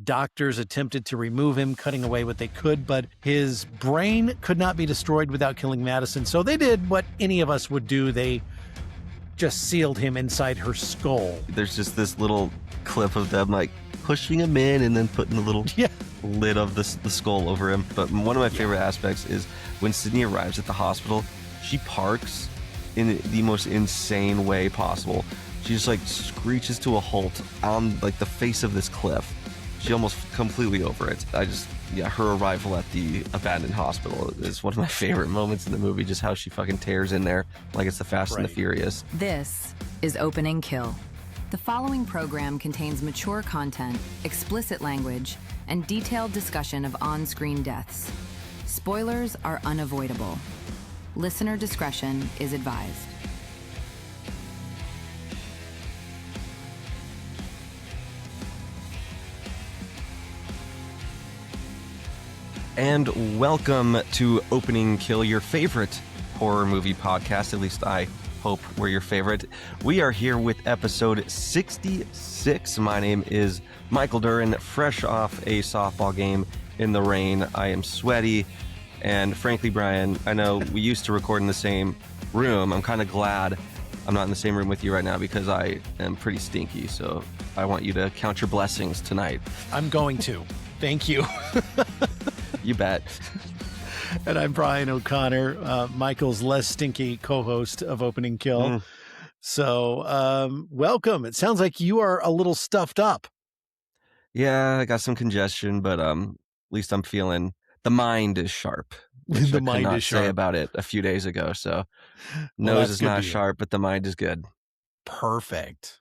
doctors attempted to remove him, cutting away what they could, but his brain could not be destroyed without killing Madison. So they did what any of us would do. They just sealed him inside her skull. There's just this little clip of them like pushing him in and then putting the little lid of the skull over him. But one of my favorite aspects is when Sydney arrives at the hospital, she parks in the most insane way possible. She just like screeches to a halt on like the face of this cliff. She almost completely over it. Her arrival at the abandoned hospital is one of my favorite moments in the movie, just how she fucking tears in there like it's the Fast and the Furious. This is Opening Kill. The following program contains mature content, explicit language, and detailed discussion of on-screen deaths. Spoilers are unavoidable. Listener discretion is advised. And welcome to Opening Kill, your favorite horror movie podcast. At least I hope we're your favorite. We are here with episode 66. My name is Michael Duran, fresh off a softball game in the rain. I am sweaty. And frankly, Brian, I know we used to record in the same room. I'm kind of glad I'm not in the same room with you right now because I am pretty stinky. So I want you to count your blessings tonight. I'm going to. Thank you. You bet. And I'm Brian O'Connor, Michael's less stinky co-host of Opening Kill. So welcome. It sounds like you are a little stuffed up. Yeah, I got some congestion, but at least I'm feeling the mind is sharp. The mind is sharp. Say about it a few days ago. So nose is not sharp, but the mind is good. Perfect.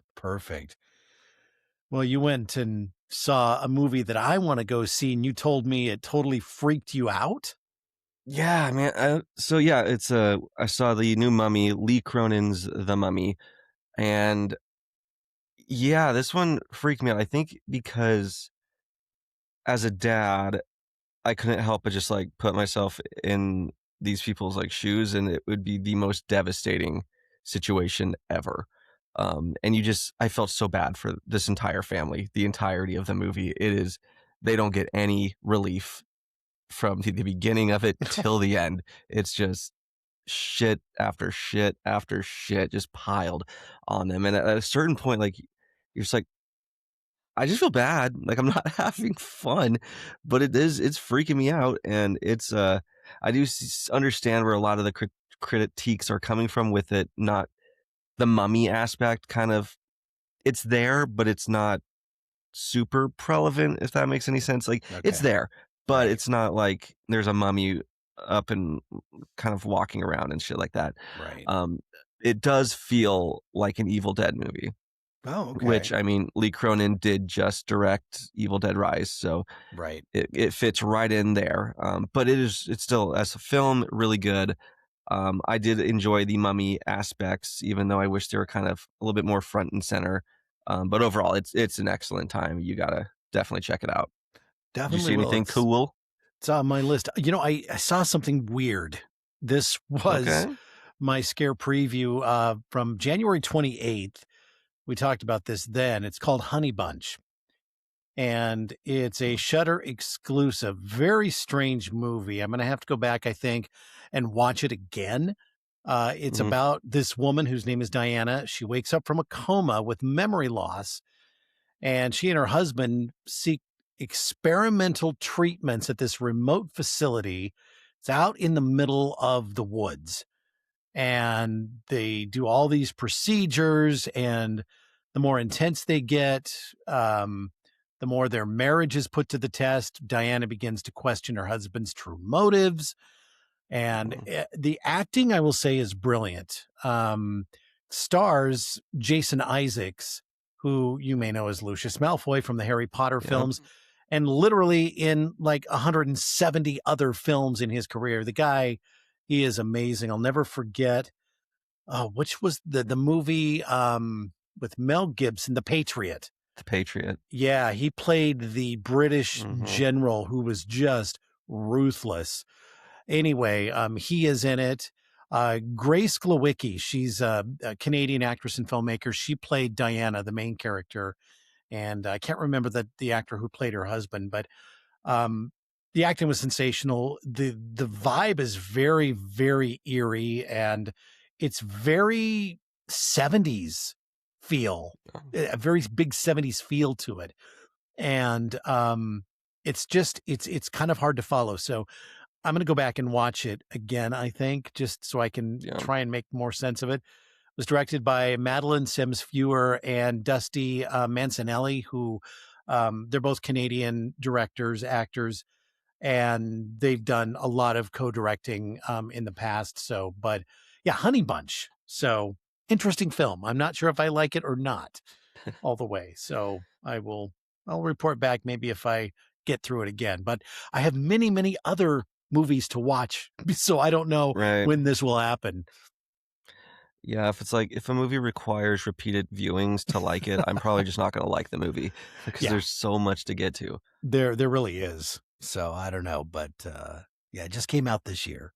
Well, you went and saw a movie that I want to go see, and you told me it totally freaked you out. Yeah, man. I saw the new Mummy, Lee Cronin's The Mummy, and yeah, this one freaked me out. I think because as a dad, I couldn't help but just like put myself in these people's like shoes, and it would be the most devastating situation ever. I felt so bad for this entire family, the entirety of the movie. They don't get any relief from the beginning of it till the end. It's just shit after shit after shit just piled on them. And at a certain point, like, you're just like, I just feel bad. Like, I'm not having fun, but it's freaking me out. And I do understand where a lot of the critiques are coming from with it, not the mummy aspect. Kind of, it's there, but it's not super relevant, if that makes any sense. Like, It's there, but it's not like there's a mummy up and kind of walking around and shit like that. Right. It does feel like an Evil Dead movie. Oh, okay. Which, I mean, Lee Cronin did just direct Evil Dead Rise, so it fits right in there. But it's still, as a film, really good. I did enjoy the mummy aspects, even though I wish they were kind of a little bit more front and center. But overall, it's an excellent time. You gotta definitely check it out. Definitely. Did you see anything cool? It's on my list. You know, I saw something weird. This was my scare preview from January 28th. We talked about this then. It's called Honey Bunch. And it's a Shudder exclusive, very strange movie. I'm going to have to go back, I think, and watch it again. It's about this woman whose name is Diana. She wakes up from a coma with memory loss, and she and her husband seek experimental treatments at this remote facility. It's out in the middle of the woods, and they do all these procedures, and the more intense they get, the more their marriage is put to the test. Diana begins to question her husband's true motives. And the acting, I will say, is brilliant. Stars Jason Isaacs, who you may know as Lucius Malfoy from the Harry Potter films, and literally in like 170 other films in his career. The guy, he is amazing. I'll never forget, which was the movie with Mel Gibson, The Patriot. The Patriot. Yeah, he played the British general who was just ruthless. Anyway, he is in it. Grace Glowicki, she's a Canadian actress and filmmaker. She played Diana, the main character. and I can't remember the actor who played her husband, but um, the acting was sensational. The vibe is very, very eerie, and it's very 70s feel, a very big 70s feel to it. And it's kind of hard to follow. So I'm going to go back and watch it again, I think, just so I can try and make more sense of it. It was directed by Madeline Sims Fewer and Dusty Mancinelli, who they're both Canadian directors, actors, and they've done a lot of co-directing in the past. So, but yeah, Honey Bunch. So interesting film. I'm not sure if I like it or not all the way. So I'll report back maybe if I get through it again. But I have many, many other movies to watch, so I don't know when this will happen. Yeah, if a movie requires repeated viewings to like it, I'm probably just not going to like the movie because there's so much to get to. There really is. So I don't know, but yeah, it just came out this year.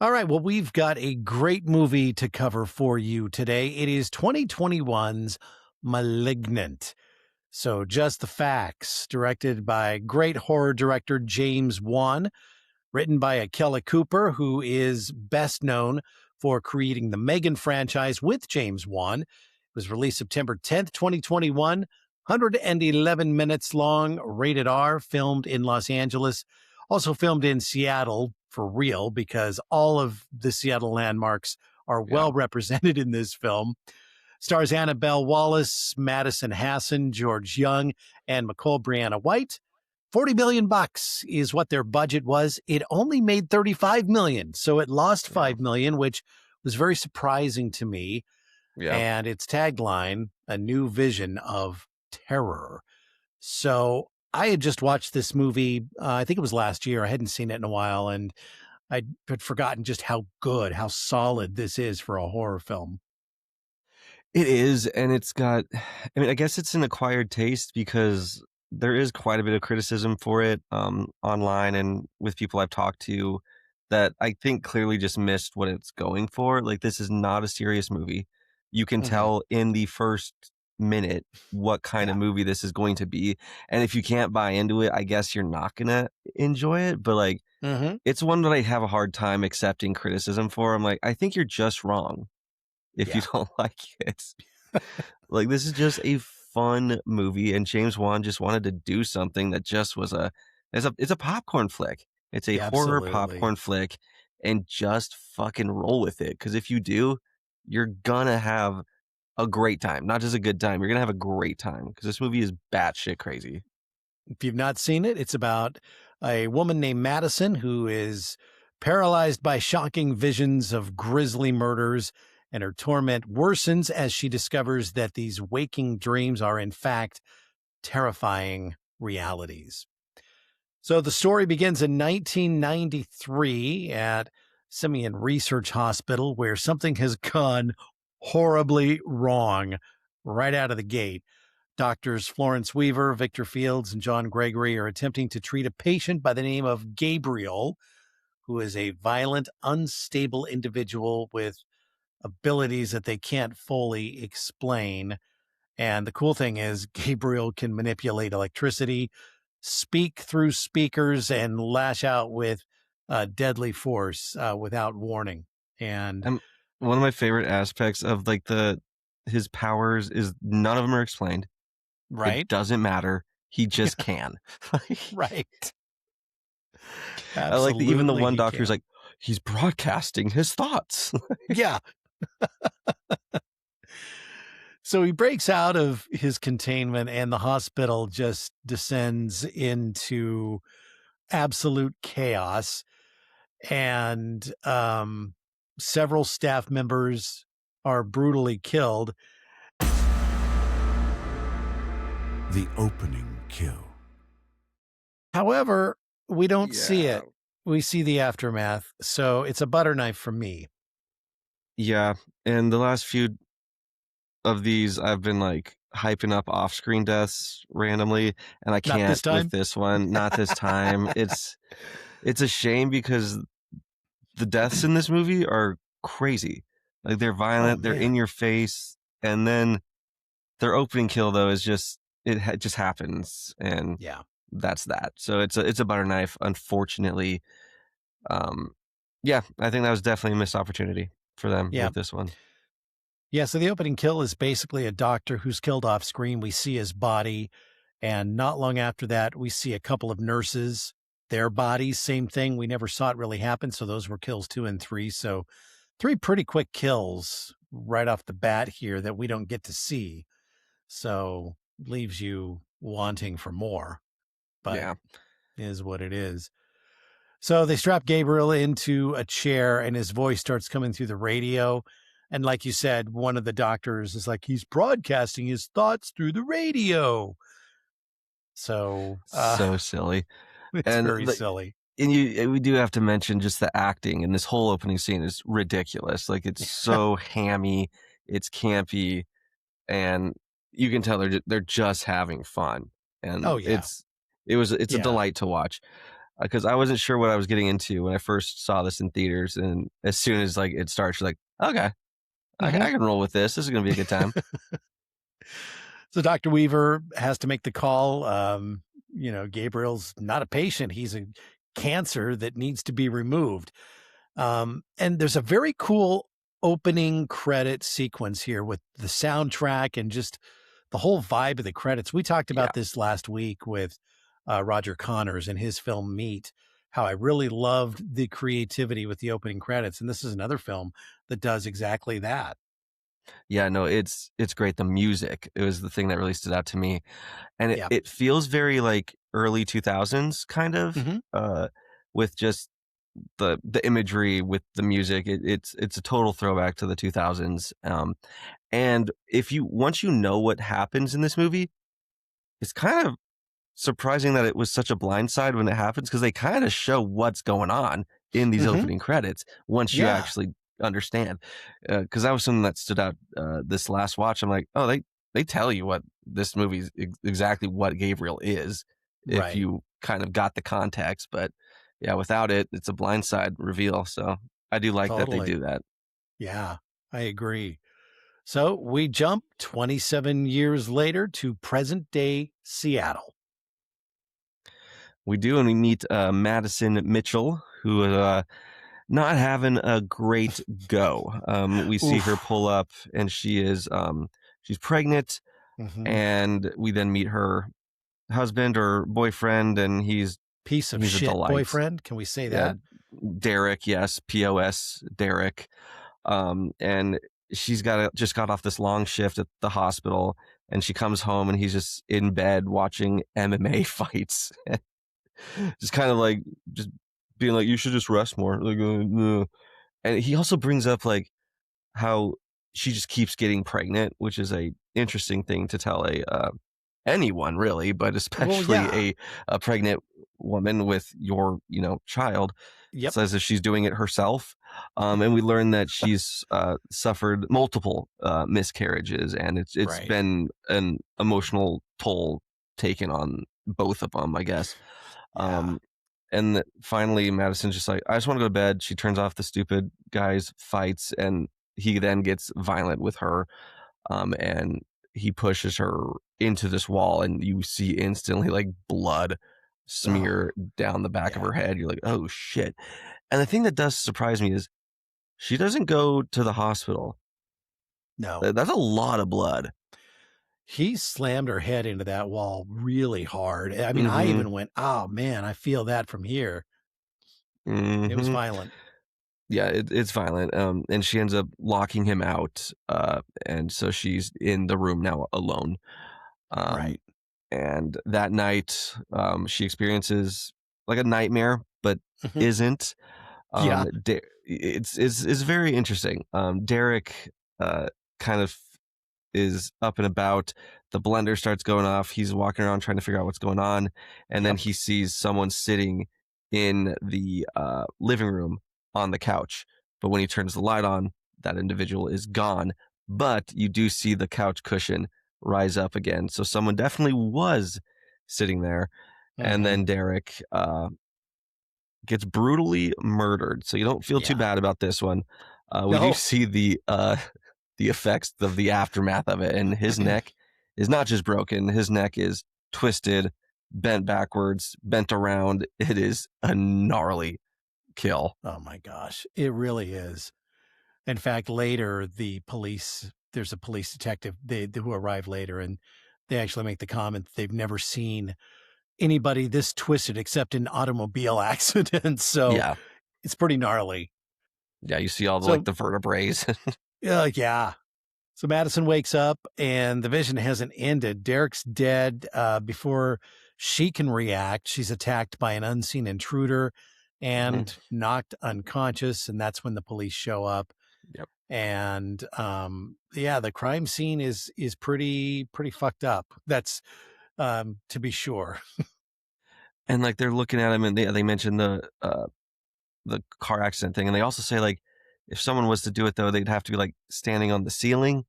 All right, well, we've got a great movie to cover for you today. It is 2021's Malignant. So just the facts, directed by great horror director James Wan, written by Akela Cooper, who is best known for creating the Megan franchise with James Wan. It was released September 10th, 2021, 111 minutes long, rated R, filmed in Los Angeles, also filmed in Seattle for real, because all of the Seattle landmarks are well represented in this film. Stars Annabelle Wallis, Madison Hassan, George Young, and Nicole Brianna White. $40 million is what their budget was. It only made $35 million, so it lost $5 million, which was very surprising to me. And its tagline, a new vision of terror. So I had just watched this movie, I think it was last year. I hadn't seen it in a while, and I had forgotten just how good, how solid this is for a horror film. It is, and it's got, I mean, I guess it's an acquired taste because there is quite a bit of criticism for it online and with people I've talked to that I think clearly just missed what it's going for. Like, this is not a serious movie. You can tell in the first minute what kind of movie this is going to be. And if you can't buy into it, I guess you're not going to enjoy it. But like, it's one that I have a hard time accepting criticism for. I'm like, I think you're just wrong if you don't like it. Like, this is just a fun movie, and James Wan just wanted to do something that just was it's a popcorn flick. It's a horror popcorn flick, and just fucking roll with it. Because if you do, you're gonna have a great time. Not just a good time. You're gonna have a great time because this movie is batshit crazy. If you've not seen it, it's about a woman named Madison who is paralyzed by shocking visions of grisly murders, and her torment worsens as she discovers that these waking dreams are, in fact, terrifying realities. So the story begins in 1993 at Simeon Research Hospital, where something has gone horribly wrong right out of the gate. Doctors Florence Weaver, Victor Fields, and John Gregory are attempting to treat a patient by the name of Gabriel, who is a violent, unstable individual with abilities that they can't fully explain. And the cool thing is Gabriel can manipulate electricity, speak through speakers, and lash out with deadly force without warning. And one of my favorite aspects of like his powers is none of them are explained. Right. It doesn't matter. He just can. Right. Absolutely, I like even the one doctor's like, he's broadcasting his thoughts. Yeah. So he breaks out of his containment, and the hospital just descends into absolute chaos. And several staff members are brutally killed. The opening kill. However, we don't see it. We see the aftermath. So it's a butter knife for me. Yeah. And the last few of these, I've been like hyping up off-screen deaths randomly, and I can't with this one. Not this time. It's a shame because the deaths in this movie are crazy. Like, they're violent, they're in your face, and then their opening kill though is just it just happens, and Yeah. that's that. So it's a butter knife, unfortunately. Um, yeah, I think that was definitely a missed opportunity for them Yeah. with this one. Yeah. So the opening kill is basically a doctor who's killed off screen. We see his body. And not long after that, we see a couple of nurses, their bodies, same thing. We never saw it really happen. So those were kills 2 and 3. So 3 pretty quick kills right off the bat here that we don't get to see. So leaves you wanting for more, but Yeah. is what it is. So they strap Gabriel into a chair and his voice starts coming through the radio. And like you said, one of the doctors is like, he's broadcasting his thoughts through the radio. So So silly. it's And very silly. we do have to mention just the acting in this whole opening scene is ridiculous. Like, it's so hammy, it's campy, and you can tell they're just having fun. And Oh, yeah. it's a Yeah. delight to watch, because I wasn't sure what I was getting into when I first saw this in theaters, and as soon as like it starts, you're like, okay, I can roll with this. This is gonna be a good time. So Dr. Weaver has to make the call. Gabriel's not a patient. He's a cancer that needs to be removed. And there's a very cool opening credit sequence here with the soundtrack and just the whole vibe of the credits. We talked Yeah. about this last week with Roger Connors and his film Meat, how I really loved the creativity with the opening credits. And this is another film that does exactly that. Yeah, no, it's great. The music, it was the thing that really stood out to me. And Yeah. it feels very like early 2000s kind of, with just the imagery with the music. It's a total throwback to the 2000s. And once you know what happens in this movie, it's kind of surprising that it was such a blindside when it happens, because they kind of show what's going on in these opening credits once you Yeah. actually understand. Because that was something that stood out this last watch. I'm like, oh, they tell you what this movie is, exactly what Gabriel is, if Right. you kind of got the context. But yeah, without it, it's a blindside reveal. So I do like that they Totally. do that. Yeah, I agree. So we jump 27 years later to present day Seattle. We do, and we meet Madison Mitchell, who not having a great go. We see her pull up, and she's pregnant, and we then meet her husband or boyfriend, and he's Piece of a shit delight. boyfriend. Can we say that? Derek, yes, POS, Derek. And she's just got off this long shift at the hospital, and she comes home, and he's just in bed watching MMA fights. Just kind of like just being like, you should just rest more. Like, no. And he also brings up like how she just keeps getting pregnant, which is a interesting thing to tell anyone really, but especially a pregnant woman with your child. Yep. Says if she's doing it herself. And we learn that she's suffered multiple miscarriages, and it's Right. been an emotional toll taken on both of them, I guess. Yeah. And finally, Madison's just like, I just want to go to bed. She turns off the stupid guy's fights, and he then gets violent with her. And he pushes her into this wall, and you see instantly like blood smear down the back of her head. You're like, oh shit. And the thing that does surprise me is she doesn't go to the hospital. No. That's a lot of blood. He slammed her head into that wall really hard. I mean, I even went, oh man, I feel that from here. It was violent. Yeah, it's violent. And she ends up locking him out. And so she's in the room now alone. Right. And that night, she experiences like a nightmare, but isn't. Yeah. It's very interesting. Derek kind of is up and about. The blender starts going off. He's walking around trying to figure out what's going on, and then he sees someone sitting in the living room on the couch. But when he turns the light on, that individual is gone. But you do see the couch cushion rise up again. So someone definitely was sitting there. And then Derek gets brutally murdered. So you don't feel too bad about this one. We do see the effects of the aftermath of it, and his neck is not just broken. His neck is twisted, bent backwards, bent around. It is a gnarly kill. Oh my gosh, it really is. In fact, later there's a police detective who arrive later, and they actually make the comment that they've never seen anybody this twisted except in automobile accidents. So Yeah. it's pretty gnarly. Yeah, you see all the So the vertebrae. yeah. So Madison wakes up and the vision hasn't ended. Derek's dead before she can react. She's attacked by an unseen intruder and knocked unconscious. And that's when the police show up. Yep. And the crime scene is pretty fucked up. That's to be sure. And like they're looking at him, and they mention the car accident thing, and they also say like if someone was to do it though, they'd have to be like standing on the ceiling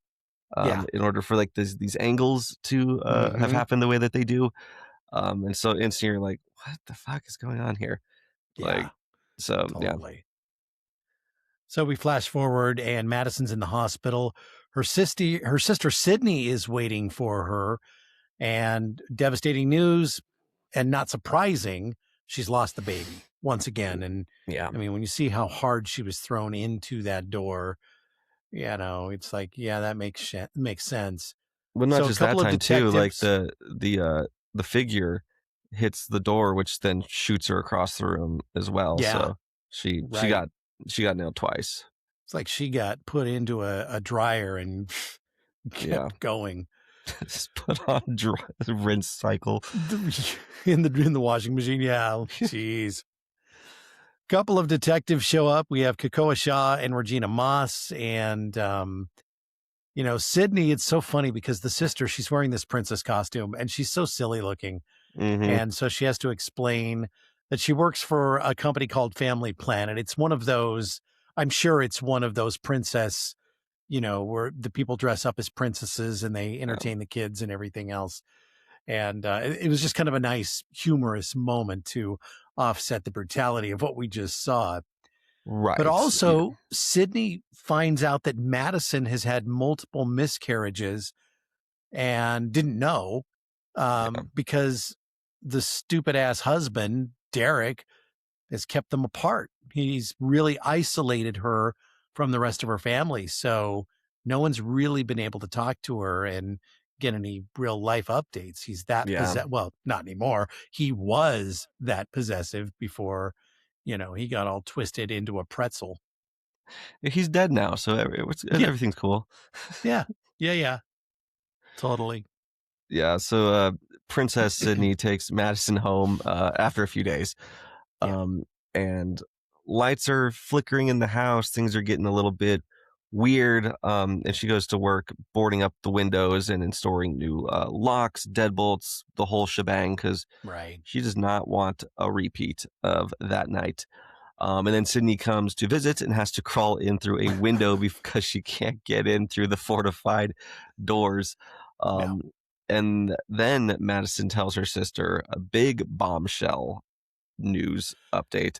in order for like these angles to have happened the way that they do. And so instantly you're like, what the fuck is going on here? Like, Yeah, so totally. So we flash forward and Madison's in the hospital. Her sister Sydney is waiting for her, and devastating news, and not surprising, she's lost the baby once again. And yeah. I mean, when you see how hard she was thrown into that door, it's like, yeah, that makes sense. Well, not So a just that couple of time too. Like detectives- the figure hits the door, which then shoots her across the room as well. Yeah, So she right. got nailed twice. It's like she got put into a dryer and kept going. Just put on rinse cycle in the washing machine. Yeah, jeez. Couple of detectives show up. We have Kakoa Shaw and Regina Moss, and Sydney. It's so funny because the sister, she's wearing this princess costume, and she's so silly looking, and so she has to explain that she works for a company called Family Planet. It's one of those. I'm sure it's one of those princess, where the people dress up as princesses and they entertain the kids and everything else. And it was just kind of a nice, humorous moment to offset the brutality of what we just saw. Right. But also, Sydney finds out that Madison has had multiple miscarriages and didn't know because the stupid ass husband, Derek, has kept them apart. He's really isolated her from the rest of her family. So no one's really been able to talk to her and get any real life updates. He's that well, not anymore. He was that possessive before, he got all twisted into a pretzel. He's dead now, so everything's cool. Yeah. Totally. Yeah, so Princess Sydney takes Madison home after a few days. And lights are flickering in the house. Things are getting a little bit weird. And she goes to work boarding up the windows and installing new locks, deadbolts, the whole shebang, because she does not want a repeat of that night. And then Sydney comes to visit and has to crawl in through a window because she can't get in through the fortified doors. And then Madison tells her sister a big bombshell news update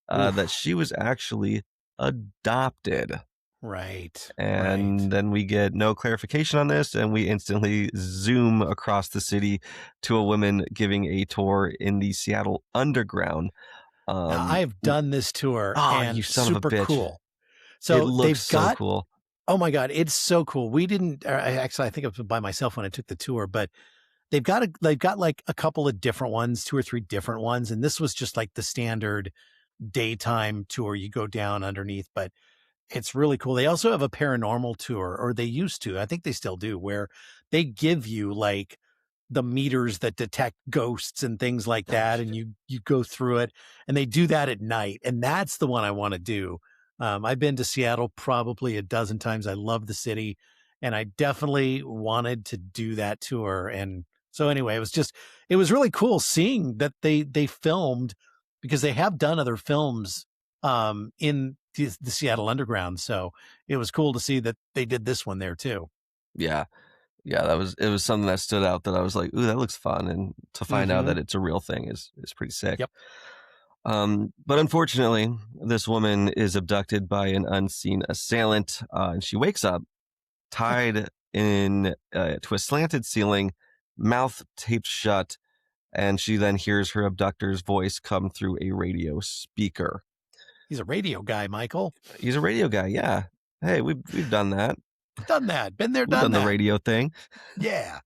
that she was actually adopted. Right. And then we get no clarification on this, and we instantly zoom across the city to a woman giving a tour in the Seattle Underground. Now, I have done this tour, and you son super of a bitch. Cool. So it looks so cool. Oh my God, it's so cool. We didn't actually. I think it was by myself when I took the tour, but they've got like a couple of different ones, 2 or 3 different ones, and this was just like the standard daytime tour. You go down underneath, but it's really cool. They also have a paranormal tour, or they used to. I think they still do, where they give you like the meters that detect ghosts and things like that, and you go through it, and they do that at night, and that's the one I want to do. I've been to Seattle probably a dozen times. I love the city, and I definitely wanted to do that tour. And so anyway, it was really cool seeing that they filmed, because they have done other films in the Seattle Underground. So it was cool to see that they did this one there too. Yeah. It was something that stood out that I was like, ooh, that looks fun. And to find out that it's a real thing is pretty sick. Yep. But unfortunately, this woman is abducted by an unseen assailant, and she wakes up tied in to a slanted ceiling, mouth taped shut, and she then hears her abductor's voice come through a radio speaker. He's a radio guy, Michael. He's a radio guy, yeah. Hey, we've done that. Done that. Been there, We've done done the that. radio thing. Yeah.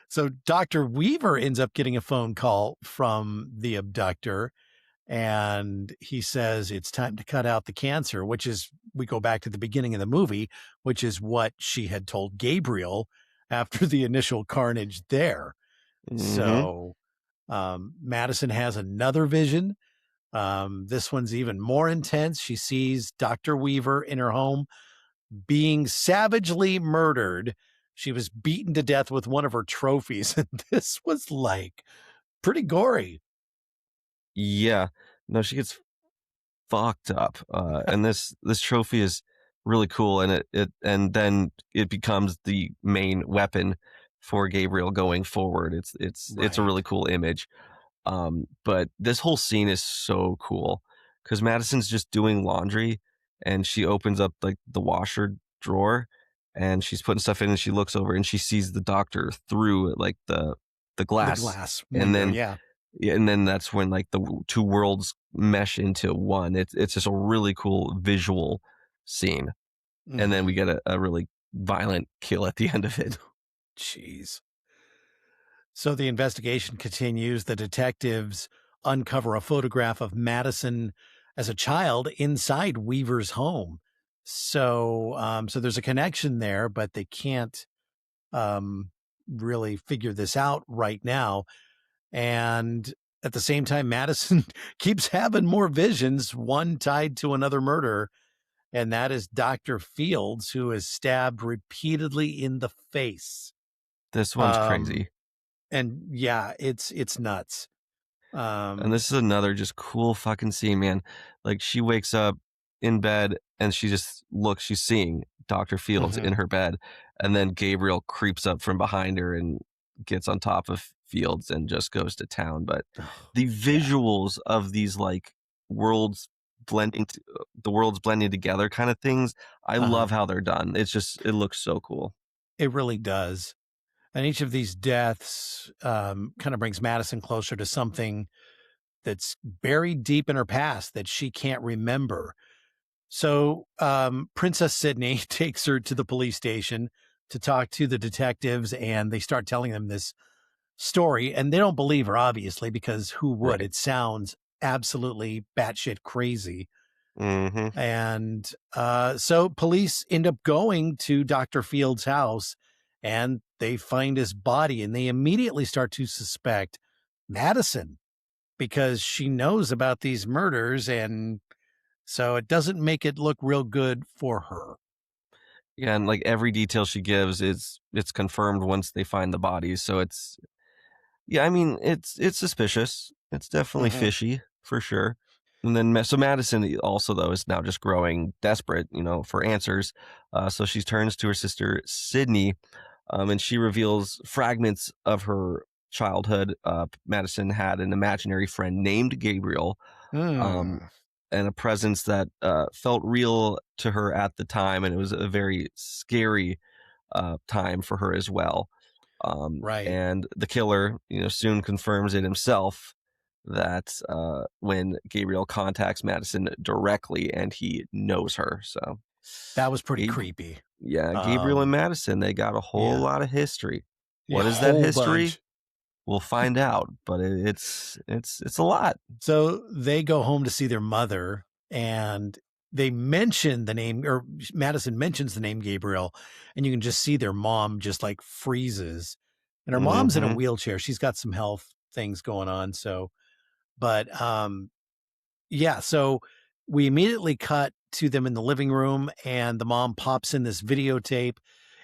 So Dr. Weaver ends up getting a phone call from the abductor, and he says it's time to cut out the cancer, which is, we go back to the beginning of the movie, which is what she had told Gabriel after the initial carnage there. Mhm. So Madison has another vision. This one's even more intense. She sees Dr. Weaver in her home being savagely murdered. She was beaten to death with one of her trophies. And this was like pretty gory. Yeah. No, she gets fucked up. And this trophy is really cool, and and then it becomes the main weapon for Gabriel going forward. It's a really cool image. But this whole scene is so cool because Madison's just doing laundry, and she opens up like the washer drawer, and she's putting stuff in, and she looks over and she sees the doctor through like the glass, window, and then yeah, and then that's when like the two worlds mesh into one. It's just a really cool visual scene, and then we get a really violent kill at the end of it. Jeez. So the investigation continues. The detectives uncover a photograph of Madison as a child inside Weaver's home. So, so there's a connection there, but they can't really figure this out right now. And at the same time, Madison keeps having more visions, one tied to another murder. And that is Dr. Fields, who is stabbed repeatedly in the face. This one's crazy. And yeah, it's nuts. And this is another just cool fucking scene, man. Like she wakes up in bed and she just looks, she's seeing Dr. Fields in her bed. And then Gabriel creeps up from behind her and gets on top of Fields and just goes to town. But the visuals of these like worlds blending, the worlds blending together kind of things, I love how they're done. It's just, it looks so cool. It really does. And each of these deaths kind of brings Madison closer to something that's buried deep in her past that she can't remember. So Princess Sydney takes her to the police station to talk to the detectives, and they start telling them this story. And they don't believe her, obviously, because who would? It sounds absolutely batshit crazy. And so police end up going to Dr. Fields' house, and they find his body, and they immediately start to suspect Madison because she knows about these murders. And so it doesn't make it look real good for her. Yeah. And like every detail she gives it's confirmed once they find the bodies. So it's, yeah, I mean, it's suspicious. It's definitely fishy for sure. And then, so Madison also, though, is now just growing desperate, you know, for answers. So she turns to her sister, Sydney, and she reveals fragments of her childhood. Madison had an imaginary friend named Gabriel, and a presence that felt real to her at the time. And it was a very scary time for her as well. And the killer, you know, soon confirms it himself that when Gabriel contacts Madison directly and he knows her. So that was pretty creepy. Yeah, Gabriel and Madison, they got a whole lot of history. What is that history? We'll find out, but it's a lot. So they go home to see their mother, and they mention the name, or Madison mentions the name Gabriel, and you can just see their mom just like freezes. And her mom's in a wheelchair. She's got some health things going on. So, but yeah, so we immediately cut to them in the living room, and the mom pops in this videotape.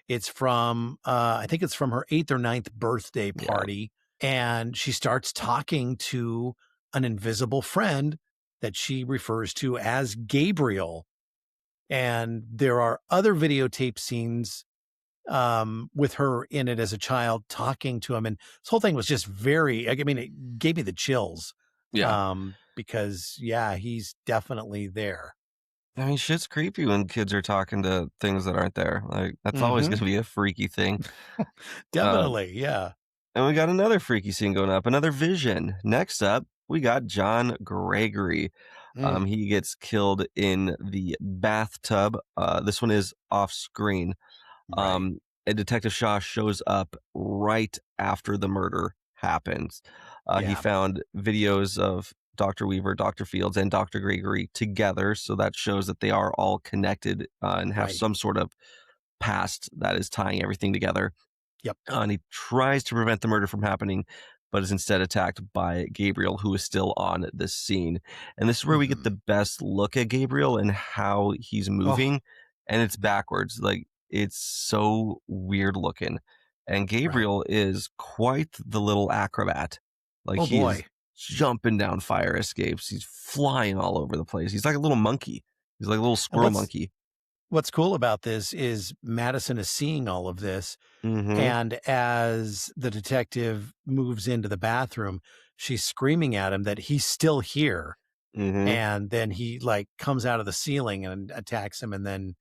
It's from, I think it's from her 8th or 9th birthday party. And she starts talking to an invisible friend that she refers to as Gabriel. And there are other videotape scenes with her in it as a child talking to him. And this whole thing was just very, I mean, it gave me the chills. Yeah. Because, yeah, he's definitely there. I mean, shit's creepy when kids are talking to things that aren't there. Like, that's always Mm-hmm. going to be a freaky thing. Uh, Definitely, yeah. and we got another freaky scene going up, another vision. Next up, we got John Gregory. Mm, He gets killed in the bathtub. This one is off screen. right. And Detective Shaw shows up right after the murder happens. He Yeah, found videos of Dr. Weaver, Dr. Fields, and Dr. Gregory together, so that shows that they are all connected and have right. some sort of past that is tying everything together. Yep. And he tries to prevent the murder from happening, but is instead attacked by Gabriel, who is still on the scene. And this is where we get the Hmm. best look at Gabriel and how he's Oh, moving. And it's backwards. Like, it's so weird looking. And right. Gabriel is quite the little acrobat. Like, Oh he is boy. jumping down fire escapes. He's flying all over the place. He's like a little monkey. He's like a little And squirrel monkey. what's cool about this is Madison is seeing all of this. Mm-hmm. And as the detective moves into the bathroom, she's screaming at him that he's still here. Mm-hmm. And then he like comes out of the ceiling and attacks him. And then,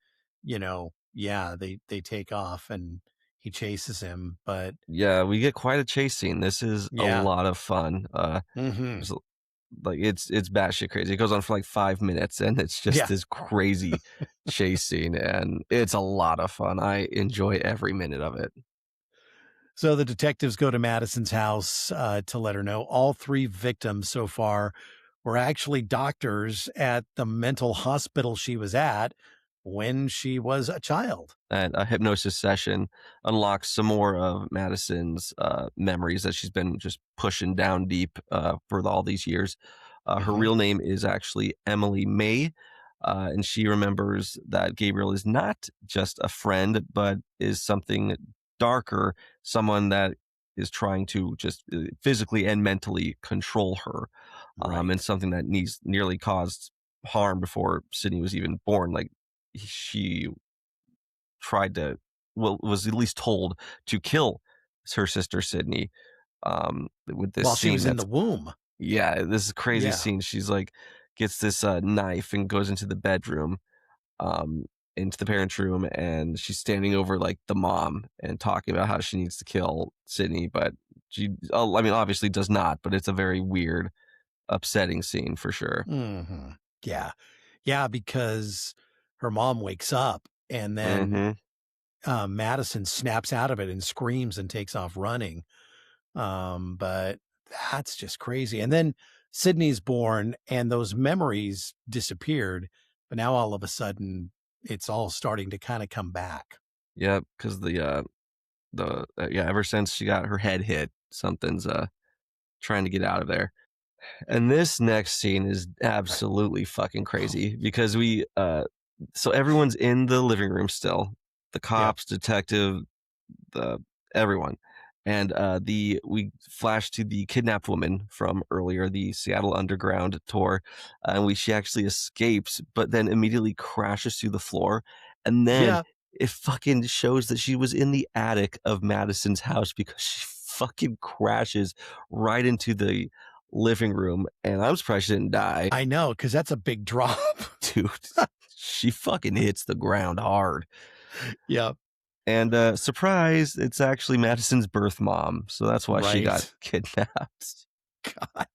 yeah, they take off and he chases him. But Yeah, we get quite a chase scene. This is a yeah. lot of fun. Hmm. There's like it's batshit crazy. It goes on for like 5 minutes, and it's just Yeah. this crazy chase scene, and it's a lot of fun. I enjoy every minute of it. So the detectives go to Madison's house to let her know all three victims so far were actually doctors at the mental hospital she was at when she was a child. And a hypnosis session unlocks some more of Madison's memories that she's been just pushing down deep for all these years. Her Hmm. real name is actually Emily May, and she remembers that Gabriel is not just a friend, but is something darker, someone that is trying to just physically and mentally control her, and Right. something that nearly caused harm before Sydney was even born. Like, she tried to, well, was at least told to kill her sister Sydney, with this While she scene was in that's, the womb. yeah, this is a crazy Yeah. scene. She's like, gets this knife and goes into the bedroom, um into the parents room, and she's standing over like the mom and talking about how she needs to kill Sydney, but she, oh, I mean, obviously does not, but it's a very weird, upsetting scene for sure. Hmm. Yeah. Yeah. Because her mom wakes up and then Mm-hmm. Madison snaps out of it and screams and takes off running. But that's just crazy. And then Sydney's born and those memories disappeared, but now all of a sudden it's all starting to kind of come back. Yeah, because yeah, ever since she got her head hit, something's trying to get out of there. And this next scene is absolutely fucking crazy because so everyone's in the living room still. The Yep. cops, detective, the everyone. And we flash to the kidnapped woman from earlier, the Seattle Underground tour, and she actually escapes, but then immediately crashes through the floor, and then Yeah. it fucking shows that she was in the attic of Madison's house because she fucking crashes right into the living room, and I'm surprised she didn't die, I know, because that's a big drop. dude. She fucking hits the ground hard. Yep. And surprise, it's actually Madison's birth mom. So that's why she got Right. kidnapped. God.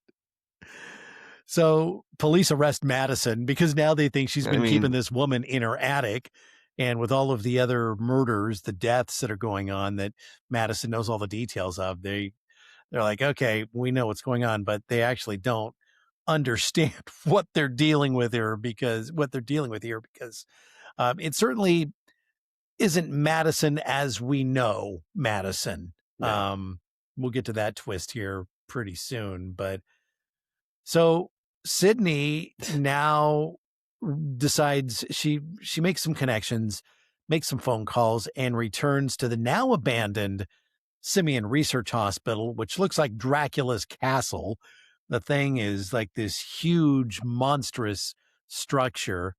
So police arrest Madison because now they think she's I been keeping mean, this woman in her attic. And with all of the other murders, the deaths that are going on that Madison knows all the details of, they're like, okay, we know what's going on, but they actually don't understand what they're dealing with here because it certainly isn't Madison as we know Madison. no. We'll get to that twist here pretty soon, but so Sydney now decides she makes some connections, makes some phone calls, and returns to the now abandoned Simeon Research Hospital, which looks like Dracula's castle. The thing is like this huge, monstrous structure.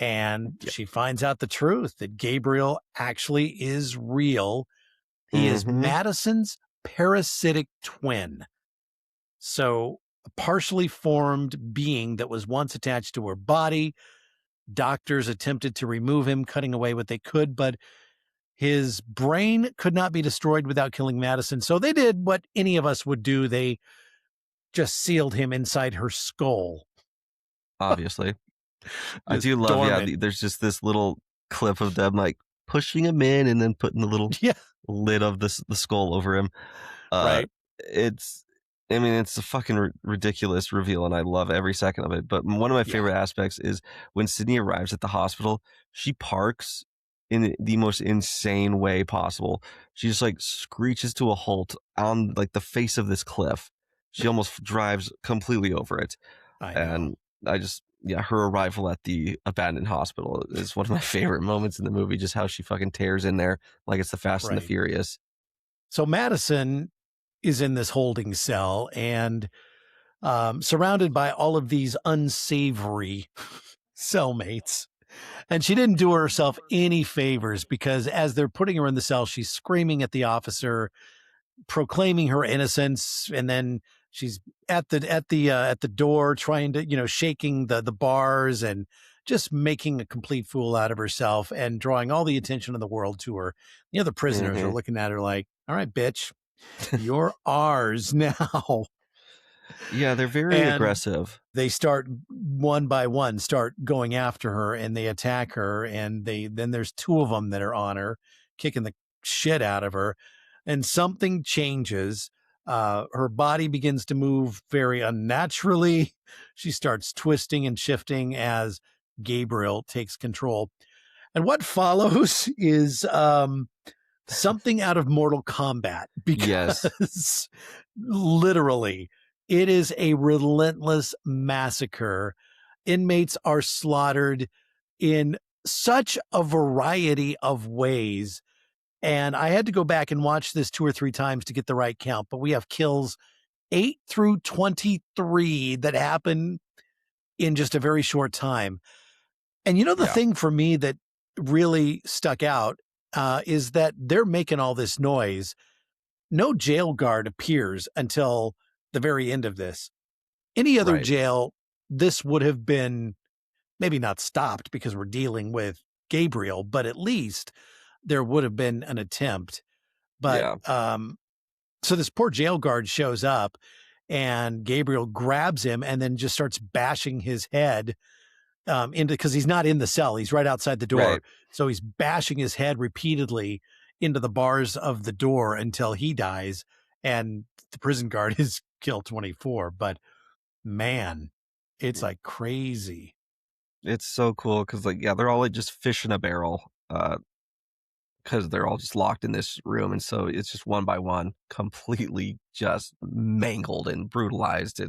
And Yeah. she finds out the truth that Gabriel actually is real. He is Mm-hmm. Madison's parasitic twin. So a partially formed being that was once attached to her body Doctors attempted to remove him, cutting away what they could, but his brain could not be destroyed without killing Madison. So they did what any of us would do. They just sealed him inside her skull. Obviously. I Just do love, dormant. there's just this little clip of them like pushing him in and then putting the little Yeah, lid of the skull over him. right. It's, I mean, it's a fucking ridiculous reveal, and I love every second of it. But one of my favorite aspects is when Sydney arrives at the hospital, she parks in the most insane way possible. She just like screeches to a halt on like the face of this cliff. She almost drives completely over it. I know. And I just, her arrival at the abandoned hospital is one of my favorite moments in the movie, just how she fucking tears in there like it's the Fast and the Furious. So Madison is in this holding cell and surrounded by all of these unsavory cellmates. And she didn't do herself any favors because as they're putting her in the cell, she's screaming at the officer, proclaiming her innocence, and then she's at the door trying to, shaking the bars and just making a complete fool out of herself and drawing all the attention of the world to her. The other prisoners are looking at her like, all right, bitch, you're ours now. Yeah, they're very aggressive. They start one by one, start going after her, and they attack her. And then there's two of them that are on her, kicking the shit out of her. And something changes. Her body begins to move very unnaturally. She starts twisting and shifting as Gabriel takes control. And what follows is something out of Mortal Kombat, because literally it is a relentless massacre. Inmates are slaughtered in such a variety of ways. And I had to go back and watch this 2 or 3 times to get the right count, but we have kills 8 through 23 that happen in just a very short time. And the thing for me that really stuck out is that they're making all this noise. No jail guard appears until the very end of this. Any other jail, this would have been maybe not stopped because we're dealing with Gabriel, but at least there would have been an attempt. But so this poor jail guard shows up and Gabriel grabs him and then just starts bashing his head because he's not in the cell. He's right outside the door. So he's bashing his head repeatedly into the bars of the door until he dies. And the prison guard is kill 24. But man, it's like crazy. It's so cool because they're all like just fish in a barrel because they're all just locked in this room. And so it's just one by one, completely just mangled and brutalized.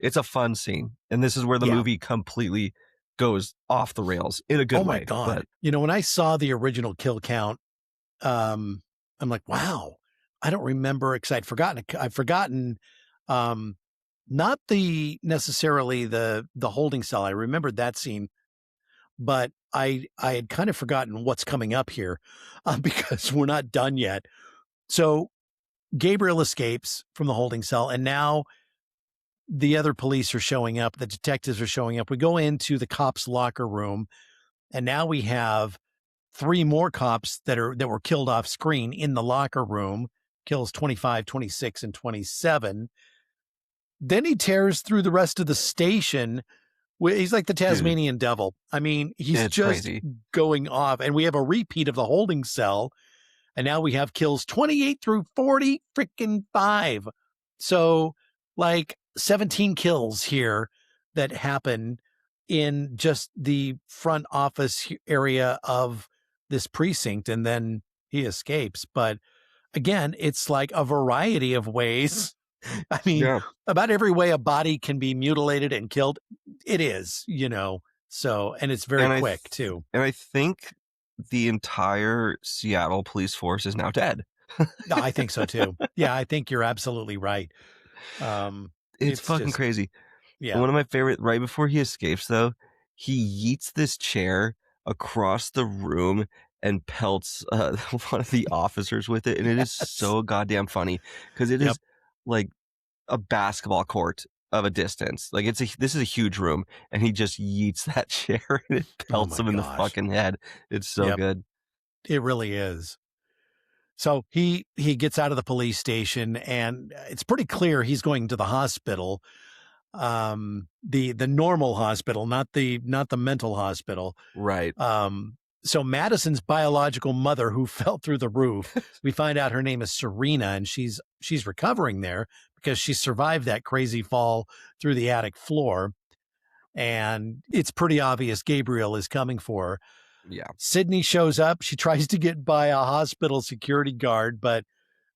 It's a fun scene. And this is where the movie completely goes off the rails in a good way. Oh my God. But when I saw the original kill count, I'm like, wow, I don't remember because I've forgotten not necessarily the holding cell. I remembered that scene, but I had kind of forgotten what's coming up here because we're not done yet. So Gabriel escapes from the holding cell, and now the other police are showing up. The detectives are showing up. We go into the cops' locker room, and now we have 3 more cops that were killed off screen in the locker room. Kills 25, 26, and 27. Then he tears through the rest of the station. He's like the Tasmanian devil. I mean, he's just crazy. Going off. And we have a repeat of the holding cell. And now we have kills 28 through 40 freaking 5. So like 17 kills here that happen in just the front office area of this precinct. And then he escapes. But again, it's like a variety of ways. I mean, about every way a body can be mutilated and killed, it is, so, and it's very quick too. And I think the entire Seattle police force is now dead. I think so too. Yeah, I think you're absolutely right. It's fucking crazy. Yeah. One of my favorite, right before he escapes though, he yeets this chair across the room and pelts one of the officers with it. And it is so goddamn funny because it is like a basketball court of a distance. Like this is a huge room, and he just yeets that chair and it Oh pelts my him in the gosh. fucking head. It's so Yep, good. it really is. So he gets out of the police station, and it's pretty clear he's going to the hospital, the normal hospital, not the mental hospital. Right. So Madison's biological mother, who fell through the roof, we find out her name is Serena, and she's recovering there because she survived that crazy fall through the attic floor. And it's pretty obvious Gabriel is coming for her. Yeah. Sydney shows up. She tries to get by a hospital security guard, but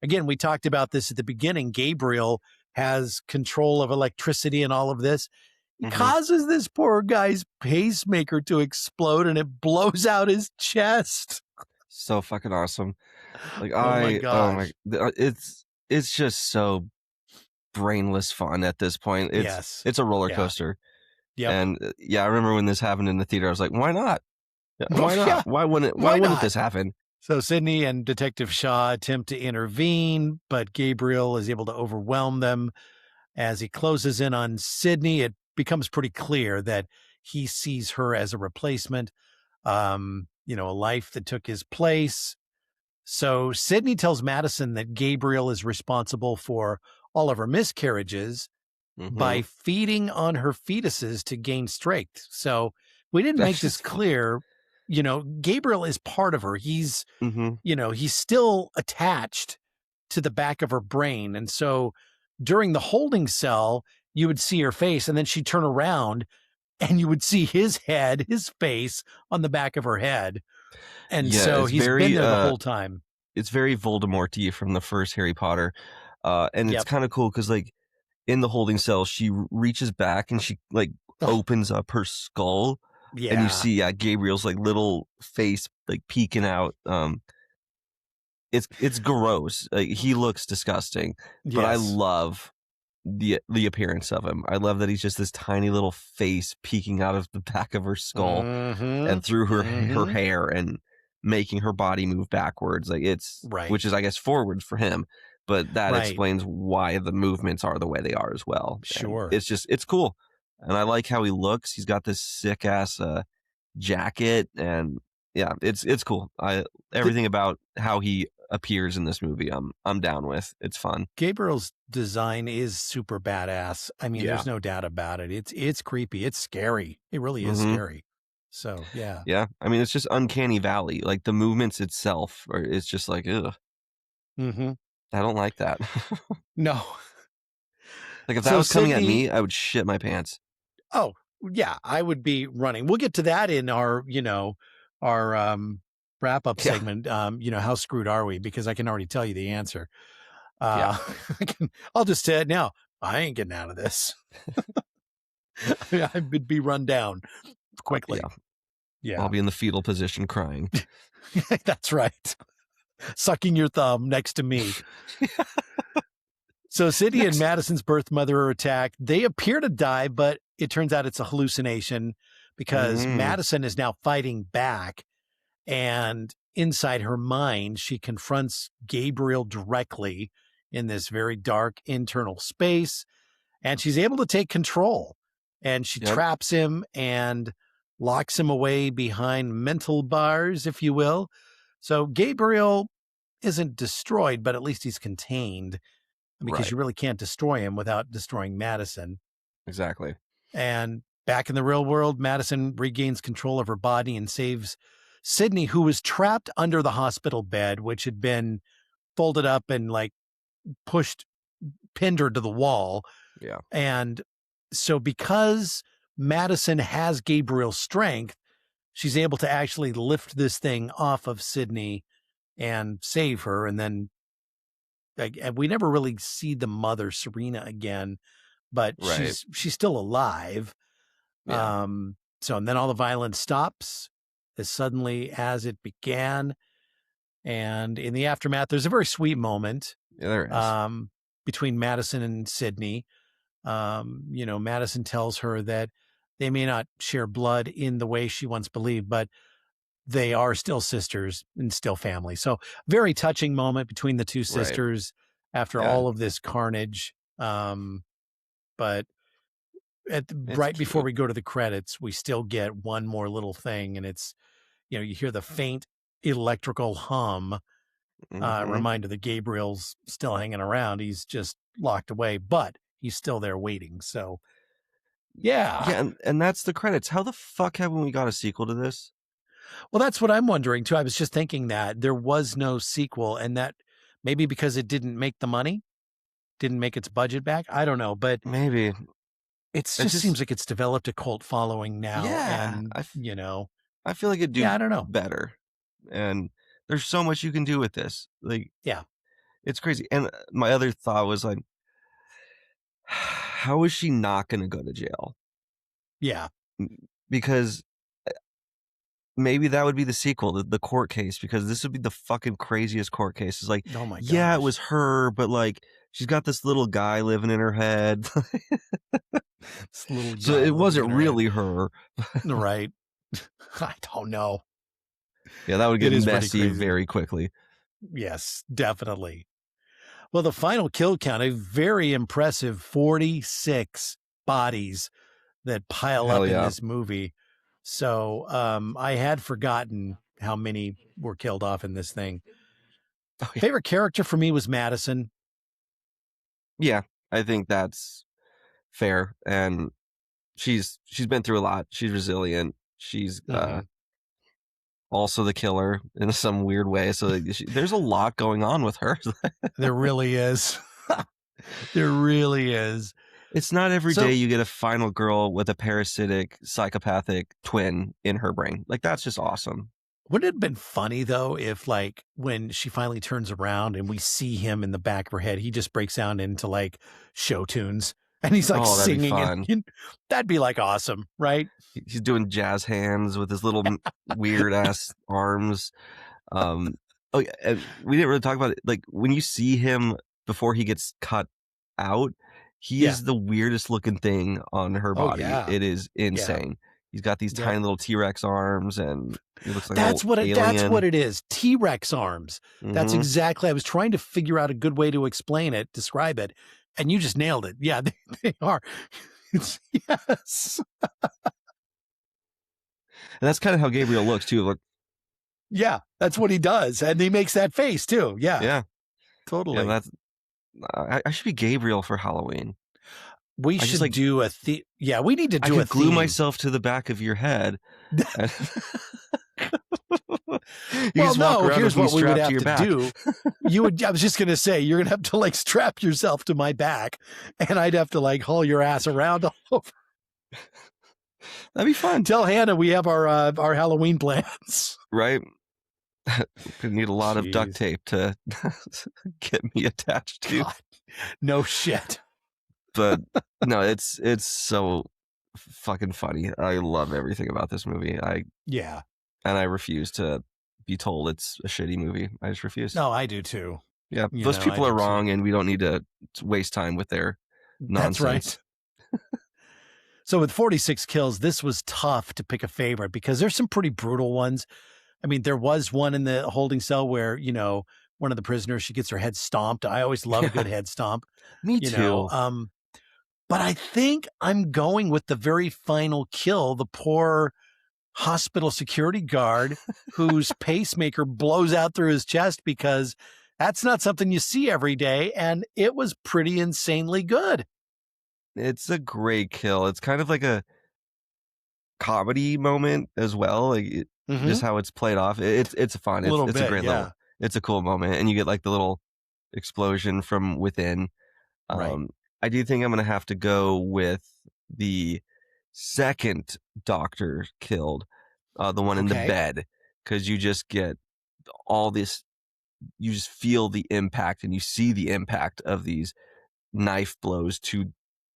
again, we talked about this at the beginning. Gabriel has control of electricity and all of this. He Mm-hmm. causes this poor guy's pacemaker to explode, and it blows out his chest. So fucking awesome. Like Oh my gosh. it's just so brainless fun at this point. Yes. It's a roller Yeah. coaster. Yep. And I remember when this happened in the theater, I was like, why not? Why not? Yeah. Why wouldn't not? this happen? So Sydney and Detective Shaw attempt to intervene, but Gabriel is able to overwhelm them. As he closes in on Sydney, it becomes pretty clear that he sees her as a replacement, a life that took his place. So Sydney tells Madison that Gabriel is responsible for all of her miscarriages by feeding on her fetuses to gain strength. So we didn't make this clear. Gabriel is part of her. He's, he's still attached to the back of her brain. And so during the holding cell, you would see her face, and then she'd turn around and you would see his head, his face on the back of her head. And so he's been there the whole time. It's very Voldemort-y from the first Harry Potter. And it's kind of cool because, like, in the holding cell, she reaches back and she, like, opens up her skull. Yeah. And you see Gabriel's, like, little face, like, peeking out. It's gross. Like, he looks disgusting. But I love the appearance of him. I love that he's just this tiny little face peeking out of the back of her skull and through her hair and making her body move backwards. Like which is, I guess, forwards for him, but that explains why the movements are the way they are as well. Sure. And it's cool. And I like how he looks. He's got this sick ass jacket, and yeah, it's cool. Everything about how he appears in this movie, I'm down with. It's fun. Gabriel's design is super badass. I mean, there's no doubt about it. It's creepy. It's scary. It really is scary. So yeah. Yeah. I mean, it's just uncanny valley. Like the movements itself, or it's just like, ugh. I don't like that. No. Like if that was coming at me, I would shit my pants. Oh yeah, I would be running. We'll get to that in our, wrap up segment. How screwed are we? Because I can already tell you the answer. I'll just say it now. I ain't getting out of this. I would be run down quickly. Yeah. I'll be in the fetal position crying. That's right. Sucking your thumb next to me. So Sydney and Madison's birth mother are attacked. They appear to die, but it turns out it's a hallucination because Madison is now fighting back. And inside her mind, she confronts Gabriel directly in this very dark internal space. And she's able to take control. And she traps him and locks him away behind mental bars, if you will. So Gabriel isn't destroyed, but at least he's contained, because you really can't destroy him without destroying Madison. Exactly. And back in the real world, Madison regains control of her body and saves Sydney, who was trapped under the hospital bed, which had been folded up and like pinned her to the wall. Yeah. And so because Madison has Gabriel's strength, she's able to actually lift this thing off of Sydney and save her. And then we never really see the mother, Serena, again, but she's still alive. Yeah. And then all the violence stops as suddenly as it began. And in the aftermath, there's a very sweet moment there is. Between Madison and Sydney. Madison tells her that they may not share blood in the way she once believed, but they are still sisters and still family. So very touching moment between the two sisters after all of this carnage. But right before we go to the credits, we still get one more little thing, and it's, you hear the faint electrical hum, reminder that Gabriel's still hanging around. He's just locked away, but he's still there waiting. So, yeah. Yeah, and that's the credits. How the fuck haven't we got a sequel to this? Well, that's what I'm wondering, too. I was just thinking that there was no sequel, and that maybe because it didn't make the money, didn't make its budget back. I don't know, but maybe. It just seems like it's developed a cult following now. Yeah. And, I feel like it'd do I don't know. better. And there's so much you can do with this. Like, yeah, it's crazy. And my other thought was like, how is she not going to go to jail? Yeah. Because maybe that would be the sequel, the court case, because this would be the fucking craziest court case. It's like, oh my gosh. Yeah, it was her, but like, she's got this little guy living in her head. So it wasn't really her. Right. I don't know. Yeah, that would get messy very quickly. Yes, definitely. Well, the final kill count, a very impressive 46 bodies that pile up in this movie. So I had forgotten how many were killed off in this thing. Oh, yeah. Favorite character for me was Madison. Yeah, I think that's fair. And she's been through a lot. She's resilient. She's also the killer in some weird way. So there's a lot going on with her. There really is. There really is. It's not every day you get a final girl with a parasitic, psychopathic twin in her brain. Like, that's just awesome. Wouldn't it have been funny, though, if, like, when she finally turns around and we see him in the back of her head, he just breaks down into, like, show tunes and he's, like, singing. And that'd be, like, awesome, right? He's doing jazz hands with his little weird-ass arms. We didn't really talk about it. Like, when you see him before he gets cut out, he is the weirdest looking thing on her body. It is insane. He's got these tiny little T-Rex arms, and he looks like that's what it is. T-Rex arms. That's exactly. I was trying to figure out a good way to explain it, describe it, and you just nailed it. Yeah, they are. Yes. And that's kind of how Gabriel looks too. Like, yeah, that's what he does, and he makes that face too. Yeah, totally. Yeah, I should be Gabriel for Halloween. We should do we need to do I could glue myself to the back of your head. Well, no, here's what we would have to do. I was just going to say, you're going to have to like strap yourself to my back and I'd have to like haul your ass around all over. That'd be fun. Tell Hannah we have our Halloween plans. Right. We need a lot of duct tape to get me attached to. God, no shit. But no, it's so fucking funny. I love everything about this movie. And I refuse to be told it's a shitty movie. I just refuse. No, I do too. Yeah, those people are wrong, and we don't need to waste time with their nonsense. That's right. So with 46 kills, this was tough to pick a favorite because there's some pretty brutal ones. I mean, there was one in the holding cell where, one of the prisoners, she gets her head stomped. I always love a good head stomp. Me too. But I think I'm going with the very final kill, the poor hospital security guard whose pacemaker blows out through his chest, because that's not something you see every day. And it was pretty insanely good. It's a great kill. It's kind of like a comedy moment as well. Like just how it's played off. It's fun. It's a great little, it's a cool moment. And you get like the little explosion from within. Right. I do think I'm going to have to go with the second doctor killed, the one in the bed, because you just get all this, you just feel the impact and you see the impact of these knife blows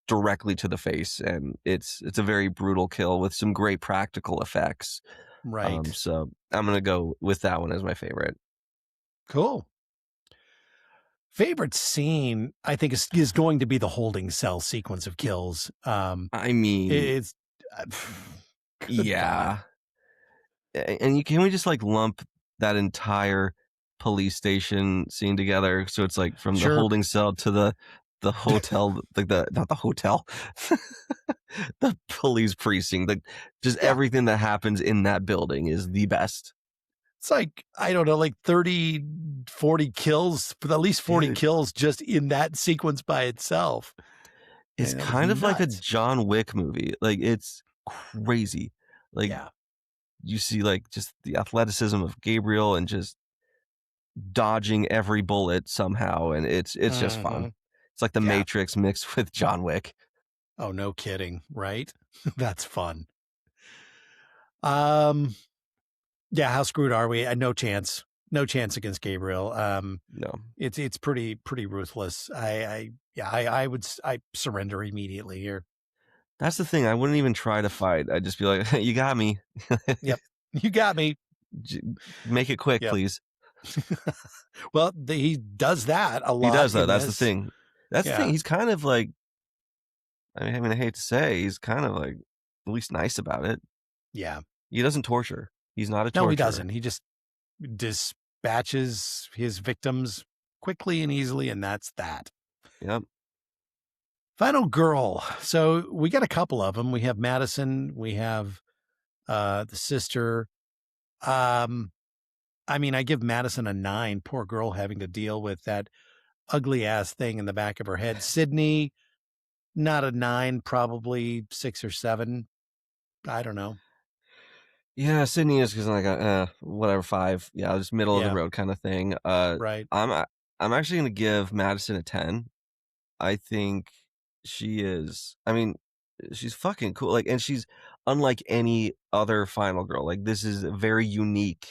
directly to the face. And it's a very brutal kill with some great practical effects. Right. So I'm going to go with that one as my favorite. Cool. Favorite scene, I think, is going to be the holding cell sequence of kills. I mean, it's yeah. And can we just like lump that entire police station together? So it's like from the holding cell to the hotel, like not the hotel, The police precinct, just everything that happens in that building is the best. It's like, I don't know, like 30, 40 kills, at least 40 kills just in that sequence by itself. It's kind of like a John Wick movie. Like, it's crazy. Like, you see like just the athleticism of Gabriel and just dodging every bullet somehow, and it's just fun. It's like the Matrix mixed with John Wick. Oh, no kidding, right? That's fun. Yeah, how screwed are we? No chance. No chance against Gabriel. No. It's pretty ruthless. I surrender immediately here. That's the thing. I wouldn't even try to fight. I'd just be like, you got me. Yep. You got me. Make it quick, please. Well, he does that a lot. He does that. That's the thing. That's the thing. He's kind of like, I mean, I hate to say, he's kind of like at least nice about it. Yeah. He doesn't torture. He's not a torturer. No, he doesn't. He just dispatches his victims quickly and easily, and that's that. Yep. Final girl. So we got a couple of them. We have Madison. We have the sister. I mean, I give Madison a 9. Poor girl having to deal with that ugly ass thing in the back of her head. Sydney, not a 9, probably 6 or 7. I don't know. Yeah, Sydney is because like whatever 5. Yeah, just middle of the road kind of thing. Right. I'm actually gonna give Madison a 10. I think she is. I mean, she's fucking cool. Like, and she's unlike any other final girl. Like, this is a very unique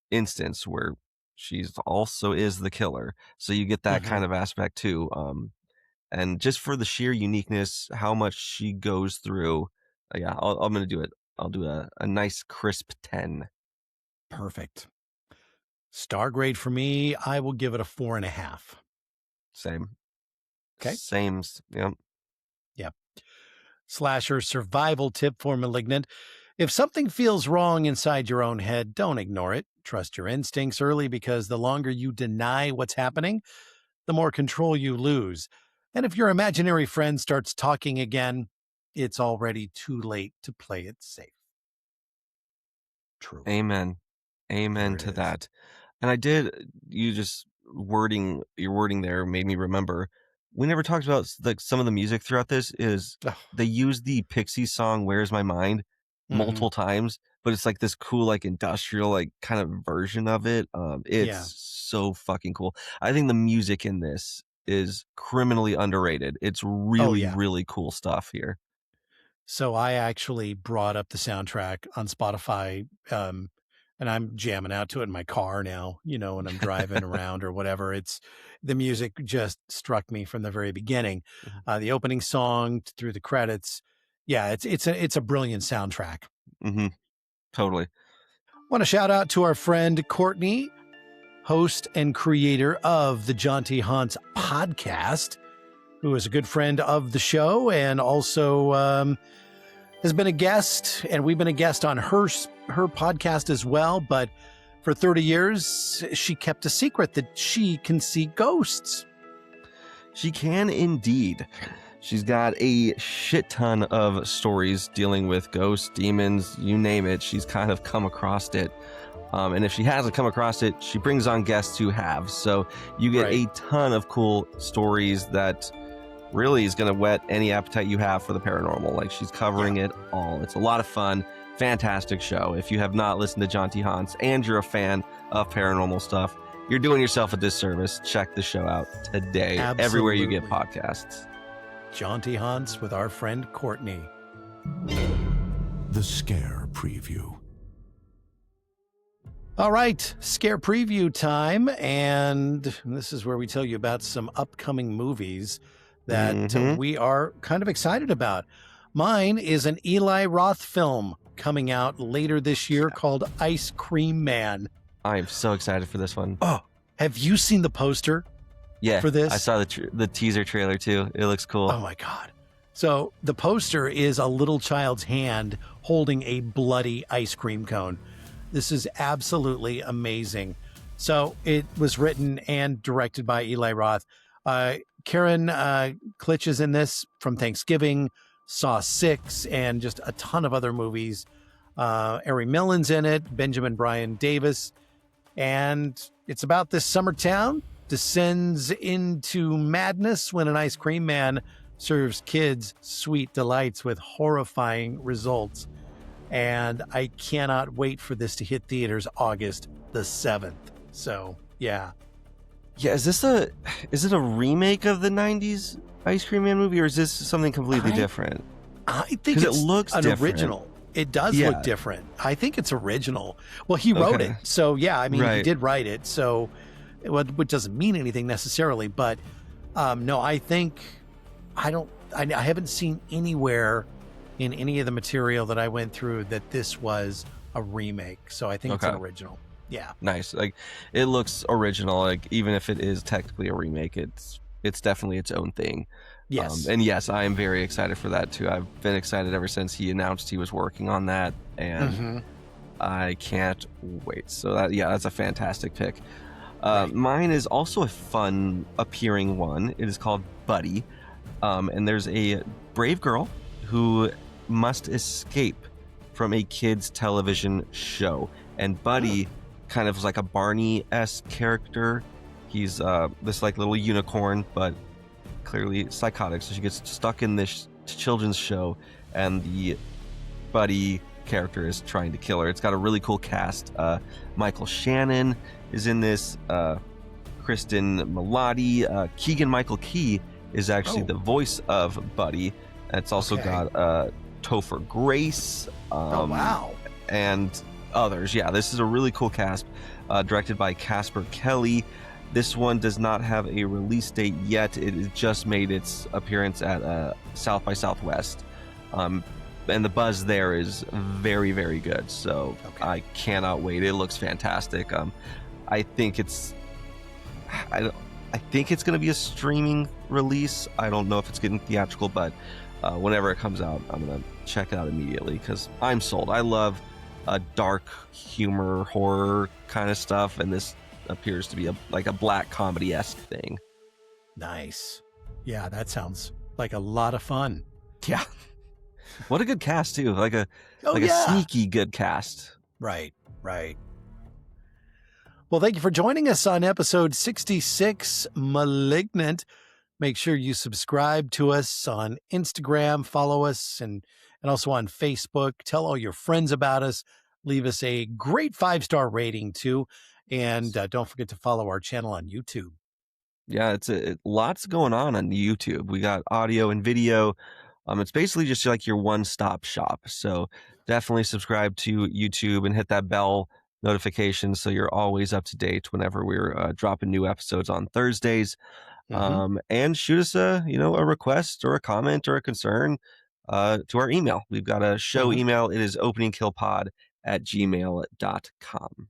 instance where she's also is the killer. So you get that kind of aspect too. And just for the sheer uniqueness, how much she goes through. Yeah, I'm gonna do it. I'll do a nice crisp 10. Perfect. Star grade for me, I will give it a 4.5. Same. Okay. Same. Yep. Yep. Slasher survival tip for Malignant. If something feels wrong inside your own head, don't ignore it. Trust your instincts early, because the longer you deny what's happening, the more control you lose. And if your imaginary friend starts talking again, it's already too late to play it safe. True. Amen. Amen to that. And your wording there made me remember, we never talked about like some of the music throughout this is they use the Pixies song Where's My Mind multiple times, but it's like this cool like industrial like kind of version of it. It's so fucking cool. I think the music in this is criminally underrated. It's really really cool stuff here. So I actually brought up the soundtrack on Spotify, and I'm jamming out to it in my car now, when I'm driving around or whatever. The music just struck me from the very beginning. The opening song through the credits. Yeah, it's a brilliant soundtrack. Totally. Want to shout out to our friend Courtney, host and creator of the Jaunty Haunts podcast, who is a good friend of the show and also has been a guest, and we've been a guest on her podcast as well. But for 30 years, she kept a secret that she can see ghosts. She can indeed. She's got a shit ton of stories dealing with ghosts, demons, you name it. She's kind of come across it. And if she hasn't come across it, she brings on guests who have. So you get a ton of cool stories that really is going to whet any appetite you have for the paranormal. Like, she's covering it all. It's a lot of fun. Fantastic show. If you have not listened to Jaunty Haunts and you're a fan of paranormal stuff, you're doing yourself a disservice. Check the show out today. Absolutely. Everywhere you get podcasts. Jaunty Haunts with our friend Courtney. The Scare Preview. All right, Scare Preview time. And this is where we tell you about some upcoming movies that we are kind of excited about. Mine is an Eli Roth film coming out later this year called Ice Cream Man. I am so excited for this one. Oh, have you seen the poster for this? I saw the teaser trailer too. It looks cool. Oh my God. So the poster is a little child's hand holding a bloody ice cream cone. This is absolutely amazing. So it was written and directed by Eli Roth. Karen Klitsch is in this from Thanksgiving, Saw 6, and just a ton of other movies. Ari Millen's in it, Benjamin Brian Davis, and it's about this summer town descends into madness when an ice cream man serves kids sweet delights with horrifying results. And I cannot wait for this to hit theaters August the 7th. So, yeah. Yeah, is it a remake of the 90s Ice Cream Man movie, or is this something completely different? I think it's it looks an different. original. It does look different. I think it's original. Well, he wrote it. So, yeah, I mean, he did write it. So, which doesn't mean anything necessarily. But, no, I think I haven't seen anywhere in any of the material that I went through that this was a remake. So I think it's an original. Yeah. Nice. Like, it looks original. Like, even if it is technically a remake, it's definitely its own thing. Yes. And yes, I am very excited for that too. I've been excited ever since he announced he was working on that, and I can't wait. So that's a fantastic pick. Mine is also a fun appearing one. It is called Buddy. And there's a brave girl who must escape from a kids' television show. And Buddy kind of is like a Barney-esque character. He's this like little unicorn, but clearly psychotic. So she gets stuck in this children's show, and the Buddy character is trying to kill her. It's got a really cool cast. Michael Shannon is in this. Kristen Milotti. Keegan-Michael Key is actually the voice of Buddy. It's also got Topher Grace. Wow. And others. Yeah, this is a really cool cast. Directed by Casper Kelly. This one does not have a release date yet. It just made its appearance at South by Southwest. And the buzz there is very, very good. So I cannot wait. It looks fantastic. I think it's going to be a streaming release. I don't know if it's getting theatrical, but whenever it comes out, I'm going to check it out immediately because I'm sold. I love dark humor, horror kind of stuff, and this appears to be like a black comedy-esque thing. Nice. Yeah, that sounds like a lot of fun. Yeah. What a good cast too. Like a sneaky good cast. Right. Well, thank you for joining us on episode 66, Malignant. Make sure you subscribe to us on Instagram, follow us, and also on Facebook. Tell all your friends about us. Leave us a great 5-star rating too. And don't forget to follow our channel on YouTube. Yeah, it's lots going on YouTube. We got audio and video. It's basically just like your one-stop shop. So definitely subscribe to YouTube and hit that bell notification so you're always up to date whenever we're dropping new episodes on Thursdays. And shoot us a request or a comment or a concern to our email. We've got a show email. It is openingkillpod@gmail.com.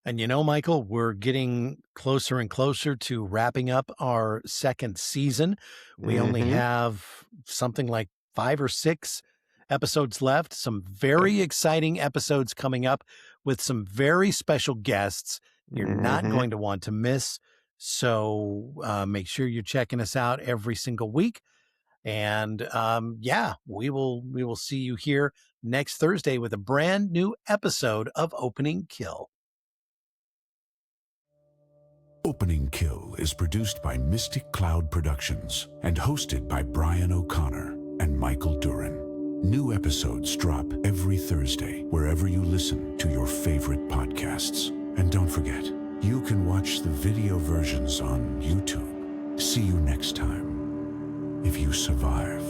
And Michael, we're getting closer and closer to wrapping up our second season. We only have something like 5 or 6 episodes left. Some very exciting episodes coming up with some very special guests you're not going to want to miss. So make sure you're checking us out every single week. And we will see you here next Thursday with a brand new episode of Opening Kill. Opening Kill is produced by Mystic Cloud Productions and hosted by Brian O'Connor and Michael Duran. New episodes drop every Thursday wherever you listen to your favorite podcasts. And don't forget, you can watch the video versions on YouTube. See you next time, if you survive.